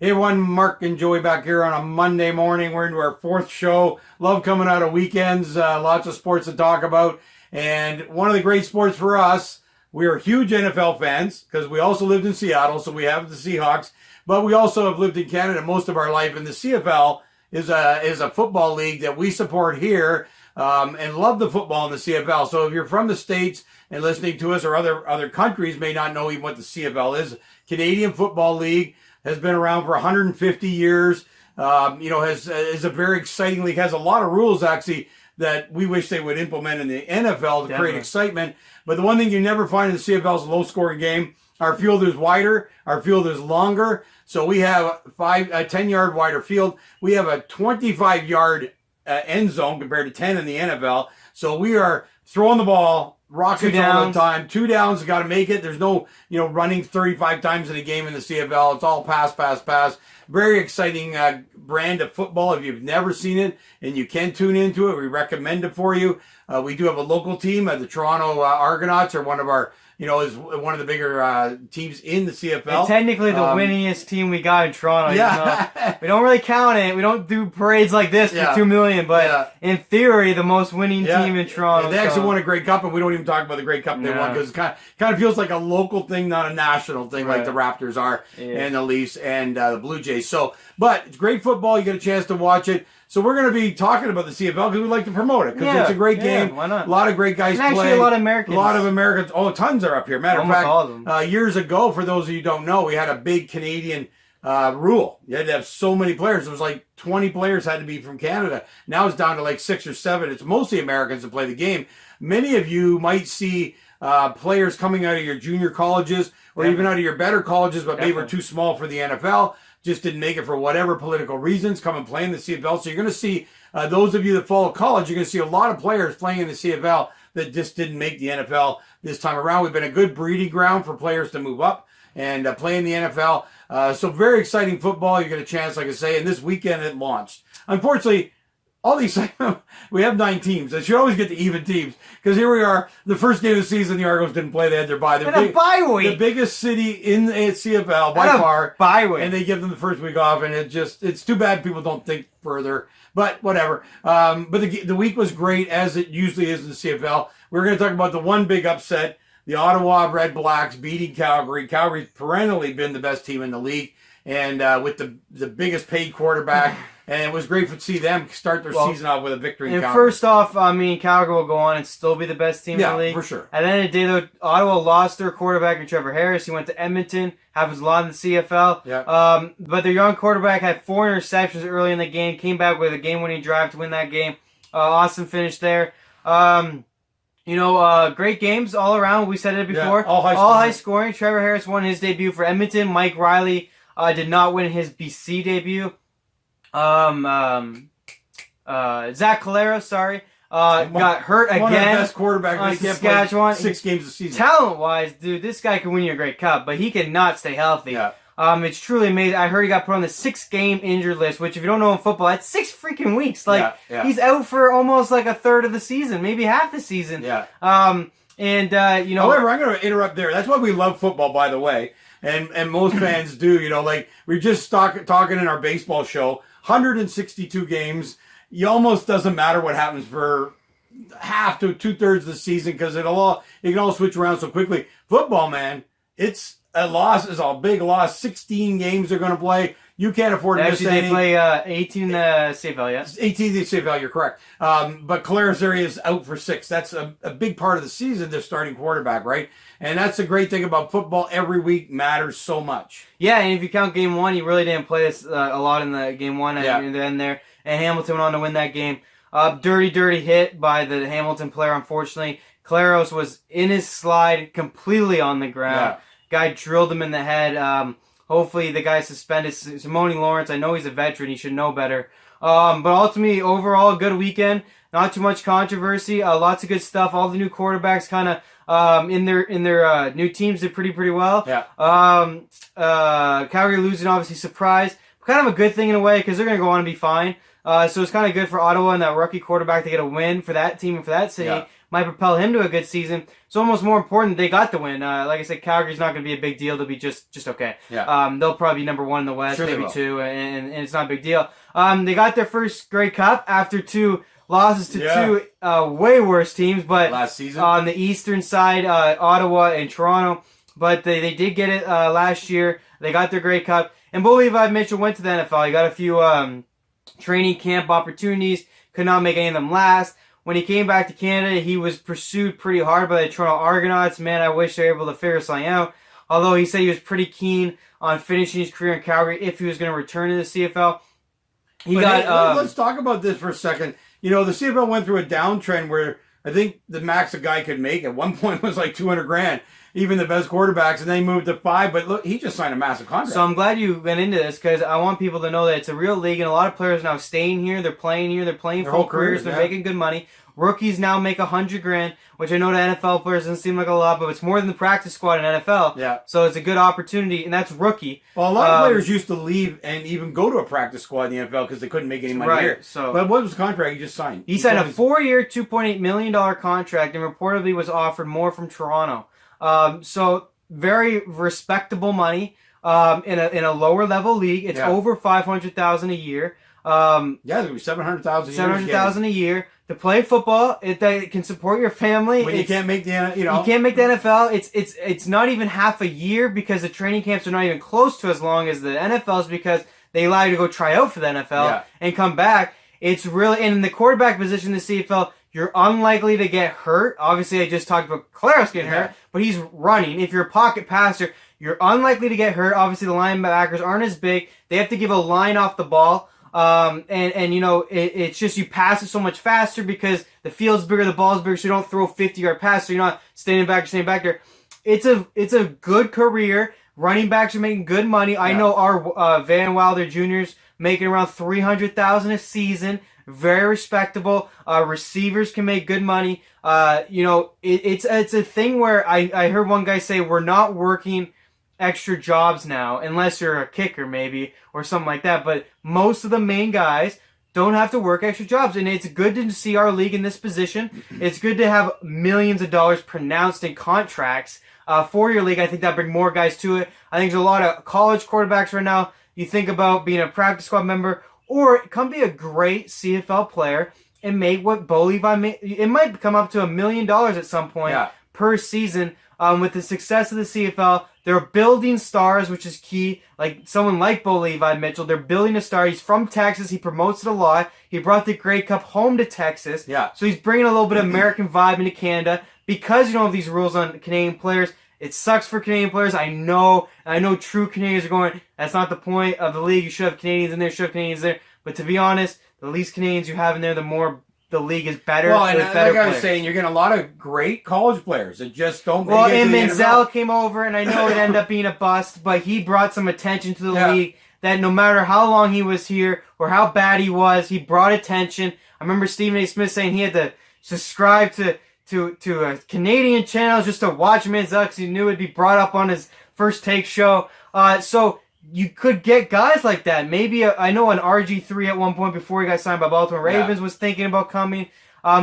Hey everyone, Mark and Joey back here on a Monday morning. We're into our fourth show. Love coming out of weekends. Lots of sports to talk about. And one of the great sports for us, we are huge NFL fans because we also lived in Seattle, so we have the Seahawks. But we also have lived in Canada most of our life. And the CFL is a football league that we support here and love the football in the CFL. So if you're from the States and listening to us, or other countries may not know even what the CFL is, Canadian Football League, has been around for 150 years. Is a very exciting league. Has a lot of rules actually that we wish they would implement in the NFL to create excitement. But the one thing you never find in the CFL is a low-scoring game. Our field is wider. Our field is longer. So we have a 10-yard wider field. We have a 25-yard end zone compared to 10 in the NFL. So we are throwing the ball, rockets all the time. 2 downs, got to make it. There's no, running 35 times in a game in the CFL. It's all pass, pass, pass. Very exciting brand of football. If you've never seen it and you can tune into it, we recommend it for you. We do have a local team. The Toronto Argonauts are one of our, is one of the bigger teams in the CFL. And technically the winningest team we got in Toronto. Yeah. We don't really count it. We don't do parades like this for $2 million, but in theory, the most winning team in Toronto. And they actually won a Grey Cup, and we don't even talk about the Grey Cup they won because it kind of feels like a local thing, not a national thing like the Raptors are and the Leafs and the Blue Jays. So, but it's great football. You get a chance to watch it. So we're going to be talking about the CFL because we like to promote it because it's a great game. Why not? A lot of great guys play. Actually, a lot of Americans. A lot of Americans. Oh, tons are up here. Matter of fact, all of them. Years ago, for those of you who don't know, we had a big Canadian rule. You had to have so many players. It was like 20 players had to be from Canada. Now it's down to like 6 or 7. It's mostly Americans that play the game. Many of you might see players coming out of your junior colleges or even out of your better colleges, but maybe were too small for the NFL. Just didn't make it for whatever political reasons, come and play in the CFL. So you're going to see, those of you that follow college, you're going to see a lot of players playing in the CFL that just didn't make the NFL this time around. We've been a good breeding ground for players to move up and play in the NFL. So very exciting football. You get a chance, like I say, and this weekend it launched. Unfortunately, all these, we have 9 teams. I should always get to even teams because here we are. The first game of the season, the Argos didn't play. They had their bye. A bye week. The biggest city in the CFL by far. Bye week. And they give them the first week off, and it's too bad people don't think further. But whatever. But the week was great, as it usually is in the CFL. We're going to talk about the one big upset, the Ottawa Red Blacks beating Calgary. Calgary's perennially been the best team in the league, and with the biggest paid quarterback. And it was great to see them start their season off with a victory. And first off, Calgary will go on and still be the best team in the league. For sure. At the end of the day, though, Ottawa lost their quarterback in Trevor Harris. He went to Edmonton. Happens a lot in the CFL. Yeah. But their young quarterback had 4 interceptions early in the game. Came back with a game-winning drive to win that game. Awesome finish there. Great games all around. We said it before. All high scoring. Trevor Harris won his debut for Edmonton. Mike Riley did not win his BC debut. Zach Calero, got hurt again. One of the best quarterbacks on Saskatchewan. 6 games a season. Talent-wise, dude, this guy can win you a Grey Cup, but he cannot stay healthy. Yeah. It's truly amazing. I heard he got put on the 6-game injured list, which if you don't know in football, that's 6 freaking weeks. He's out for almost like a third of the season, maybe half the season. Yeah. However, I'm going to interrupt there. That's why we love football, by the way. And most fans do, we're just talking in our baseball show. 162 games. You almost doesn't matter what happens for half to 2/3 of the season because it can all switch around so quickly. Football, man, it's a loss. It's a big loss. 16 games they're going to play. You can't afford to miss any. They play 18 in the CFL, yes? 18 in the CFL, you're correct. But Calera's area is out for 6. That's a big part of the season, their starting quarterback, right? And that's the great thing about football. Every week matters so much. Yeah, and if you count game 1, he really didn't play this a lot in the game 1 at the end there. And Hamilton went on to win that game. Dirty hit by the Hamilton player, unfortunately. Claros was in his slide, completely on the ground. Guy drilled him in the head. Hopefully the guy suspended. Simone Lawrence, I know he's a veteran. He should know better. But ultimately, overall, good weekend. Not too much controversy. Lots of good stuff. All the new quarterbacks kind of in their new teams did pretty well. Yeah. Calgary losing, obviously, surprise. Kind of a good thing in a way because they're going to go on and be fine. So it's kind of good for Ottawa and that rookie quarterback to get a win for that team and for that city. Yeah. might propel him to a good season. It's almost more important they got the win. Like I said, Calgary's not going to be a big deal. They'll be just okay. Yeah. They'll probably be number 1 in the West, Sure maybe 2, and it's not a big deal. They got their first Grey Cup after 2 losses to 2 way worse teams, but last season on the eastern side, Ottawa and Toronto. But they did get it last year. They got their Grey Cup. And Bo Levi Mitchell went to the NFL. He got a few training camp opportunities. Could not make any of them last. When he came back to Canada, he was pursued pretty hard by the Toronto Argonauts. Man, I wish they were able to figure something out. Although he said he was pretty keen on finishing his career in Calgary if he was going to return to the CFL. Let's talk about this for a second. You know, the CFL went through a downtrend where I think the max a guy could make at one point was like $200,000, even the best quarterbacks, and then he moved to 5. But look, he just signed a massive contract. So I'm glad you went into this because I want people to know that it's a real league, and a lot of players now staying here. They're playing here. They're playing full careers. They're making good money. Rookies now make $100,000, which I know to NFL players doesn't seem like a lot, but it's more than the practice squad in NFL. Yeah. So it's a good opportunity, and that's rookie. Well, a lot of players used to leave and even go to a practice squad in the NFL because they couldn't make any money here. So, but what was the contract he just signed? He signed a 4-year, $2.8 million contract, and reportedly was offered more from Toronto. So very respectable money in a lower level league. It's over $500,000 a year. It's gonna be $700,000. $700,000 a year to play football. That can support your family. When you can't make the you can't make the NFL. It's not even half a year because the training camps are not even close to as long as the NFL's because they allow you to go try out for the NFL and come back. It's really in the quarterback position in the CFL. You're unlikely to get hurt. Obviously, I just talked about Claros getting hurt, but he's running. If you're a pocket passer, you're unlikely to get hurt. Obviously, the linebackers aren't as big. They have to give a line off the ball. And you know, it's just you pass it so much faster because the field's bigger, the ball's bigger, so you don't throw 50-yard pass, so you're not standing back there. It's a good career. Running backs are making good money. I know our Van Wilder Jr.'s making around $300,000 a season. Very respectable. Receivers can make good money. You know, it's a thing where I heard one guy say we're not working extra jobs now, unless you're a kicker maybe or something like that. But most of the main guys don't have to work extra jobs, and it's good to see our league in this position. It's good to have millions of dollars pronounced in contracts for your league. I think that bring more guys to it. I think there's a lot of college quarterbacks right now. You think about being a practice squad member or come be a great CFL player and make what Bo Levi made. It might come up to $1 million at some point per season. With the success of the CFL, they're building stars, which is key. Like someone like Bo Levi Mitchell, they're building a star. He's from Texas. He promotes it a lot. He brought the Grey Cup home to Texas. So he's bringing a little bit of American vibe into Canada. Because you don't have these rules on Canadian players, it sucks for Canadian players. I know true Canadians are going, that's not the point of the league. You should have Canadians in there, should have Canadians there. But to be honest, the least Canadians you have in there, the more the league is better. Well, and like I was saying, you're getting a lot of great college players that just don't make it. Well, and Manziel came over, and I know it ended up being a bust, but he brought some attention to the league that no matter how long he was here or how bad he was, he brought attention. I remember Stephen A. Smith saying he had to subscribe to a Canadian channel just to watch Manziel because he knew it'd be brought up on his First Take show. So you could get guys like that. Maybe I know an RG3 at one point before he got signed by Baltimore Ravens was thinking about coming.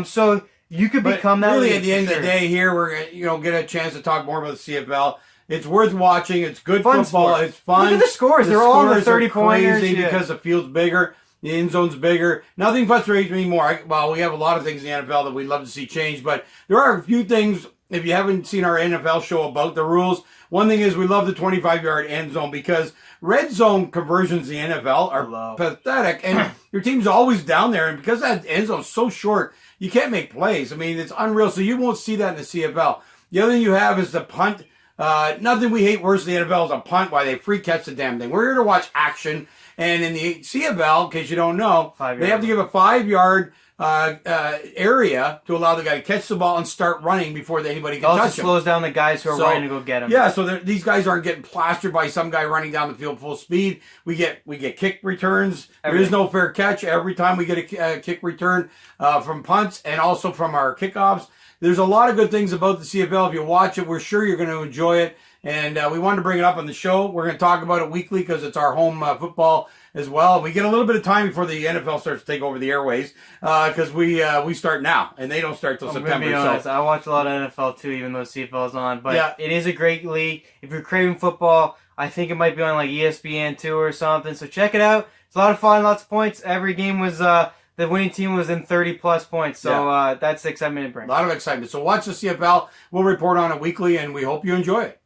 So you could become that. Really, at the end of the day, here we're gonna get a chance to talk more about the CFL. It's worth watching. It's good football. Sport. It's fun. Look at the scores. They're all in the 30-pointers because the field's bigger. The end zone's bigger. Nothing frustrates me more. Well, we have a lot of things in the NFL that we'd love to see change, but there are a few things, if you haven't seen our NFL show about the rules, one thing is we love the 25-yard end zone because red zone conversions in the NFL are pathetic, and your team's always down there, and because that end zone's so short, you can't make plays. I mean, it's unreal, so you won't see that in the CFL. The other thing you have is the punt. Nothing we hate worse than the NFL is a punt while they free catch the damn thing. We're here to watch action, and in the CFL, in case you don't know, they have to give a 5-yard area to allow the guy to catch the ball and start running before anybody can touch him. Also slows down the guys who are running to go get him. Yeah, so these guys aren't getting plastered by some guy running down the field full speed. We get kick returns. There is no fair catch every time we get a kick return from punts and also from our kickoffs. There's a lot of good things about the CFL. If you watch it, we're sure you're going to enjoy it. and we wanted to bring it up on the show. We're going to talk about it weekly because it's our home football as well. We get a little bit of time before the NFL starts to take over the airways because we start now, and they don't start till September. I'm going to be honest, I watch a lot of NFL too, even though CFL is on. But it is a great league. If you're craving football, I think it might be on like ESPN 2 or something. So check it out. It's a lot of fun, lots of points. Every game was the winning team was in 30-plus points. So that's the excitement it brings. A lot of excitement. So watch the CFL. We'll report on it weekly, and we hope you enjoy it.